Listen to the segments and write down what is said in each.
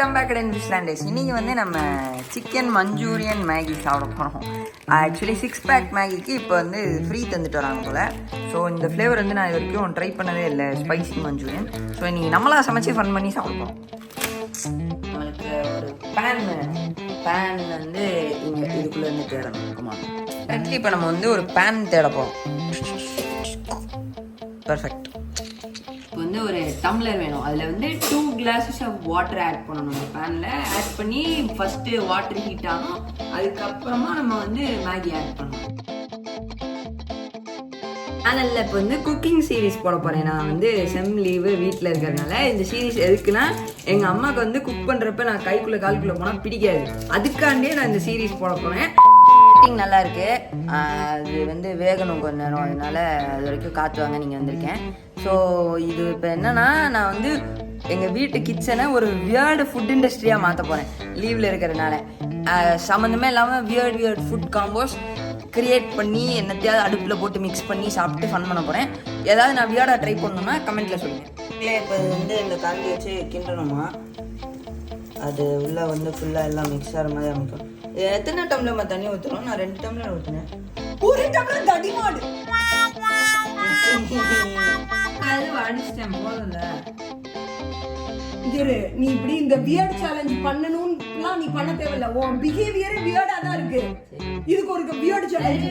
Back in ஃபிஷ்லாண்டேஸ். இன்றைக்கி வந்து நம்ம சிக்கன் மஞ்சூரியன் மேகி சாப்பிட போகிறோம். ஆக்சுவலி 6 பேக் மேகிக்கு இப்போ வந்து ஃப்ரீ தந்துட்டு வராங்க போல். ஸோ இந்த ஃப்ளேவர் வந்து நான் இது வரைக்கும் ட்ரை பண்ணதே இல்லை, ஸ்பைசி மஞ்சூரியன். ஸோ இன்றைக்கி நம்மளாக சமைச்சு ஃபன் பண்ணி சாப்பிடுவோம். நம்மளுக்கு ஒரு பேன் வந்து இங்கே இதுக்குள்ளே இருந்து தேடணும். ஆமாம், கரெக்ட்லி இப்போ நம்ம வந்து ஒரு பேன் தேட போகிறோம். பர்ஃபெக்ட். இப்போ வந்து ஒரு டம்ளர் வேணும். அதில் வந்து 2 glasses ஆஃப் வாட்டர் ஆட் பண்ணணும். நம்ம பேனில் ஆட் பண்ணி ஃபஸ்ட்டு வாட்டர் ஹீட் ஆகும். அதுக்கப்புறமா நம்ம வந்து மேகி ஆட் பண்ணணும். சேனலில் இப்போ வந்து குக்கிங் சீரீஸ் போட போகிறேன். நான் வந்து செம் லீவு வீட்டில் இருக்கிறதுனால இந்த சீரீஸ் எதுக்குன்னா, எங்கள் அம்மாவுக்கு வந்து குக் பண்ணுறப்ப நான் கைக்குள்ளே கால்குள்ளே போனால் பிடிக்காது. அதுக்காண்டியே நான் இந்த சீரீஸ் போட போகிறேன். நல்லா இருக்கு. அது வந்து வேகணும் கொஞ்ச நேரம், அதனால அது வரைக்கும் காத்துவாங்க நீங்கள் வந்திருக்கேன். ஸோ இது இப்போ என்னன்னா, நான் வந்து எங்கள் வீட்டு கிச்சனை ஒரு வியர்டு ஃபுட் இண்டஸ்ட்ரியாக மாற்ற போகிறேன் லீவில் இருக்கிறதுனால. சம்மந்தமே இல்லாமல் வியர்ட் ஃபுட் காம்போஸ் கிரியேட் பண்ணி என்னத்தையாவது அடுப்பில் போட்டு மிக்ஸ் பண்ணி சாப்பிட்டு ஃபன் பண்ண போகிறேன். ஏதாவது நான் வியர்டாக ட்ரை பண்ணணும்னா கமெண்ட்டில் சொல்லுங்கள். இல்லை இப்போ வந்து இந்த கரண்டி வச்சு கிண்டணுமா, அது உள்ளே வந்து ஃபுல்லாக எல்லாம் மிக்ஸ் ஆகிற மாதிரி அமைக்கும். எத்தனை டம்ளர் தண்ணி ஊற்றுறோம்? நான் 2 டம்ளர் ஊற்றினேன். ஒரு டம்ளர் தண்ணி மாடு அது அடிச்சிட்டேன் போதும்ல. நீ இப்படி இந்த வியர்ட் சேலஞ்ச் பண்ணணும்னா நீ பண்ண தேவையில்ல. உன் பிஹேவியரே வியர்டா தான் இருக்கு. இதுக்கு ஒரு வியர்ட் சேலஞ்ச்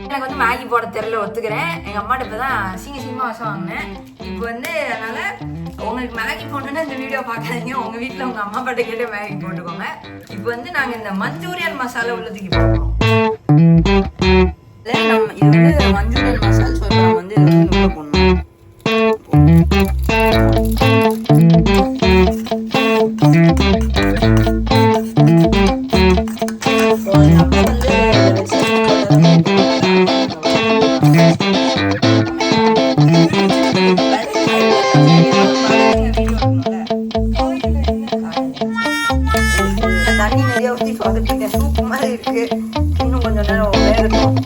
எனக்கு வந்து மேகி போட தெரியல, ஒத்துக்கிறேன். எங்கள் அம்மாட்ட இப்போ தான் சீக்கிரமாக வசம் வாங்கினேன். இப்போ வந்து அதனால் உங்களுக்கு மேகி போட்டோன்னா இந்த வீடியோ பார்க்காதீங்க. உங்கள் வீட்டில் உங்கள் அம்மா பாட்ட கேட்டு மேகி போட்டுக்கோங்க. இப்போ வந்து நாங்கள் இந்த மஞ்சூரியன் மசாலா உள்ளதுக்கு போடுறோம். நம்ம இது வந்து மஞ்சூரியன் மசாலா. ஸோ இப்போ நம்ம வந்து இதை வந்து உள்ள போடணும். தண்ணி நிறைய ஊற்றி சொதப்பிட்டேன். சூப்பு மாதிரி இருக்கு. இன்னும் கொஞ்சம் நேரம் வேகட்டும்.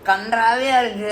கன்றாவே இருக்கு.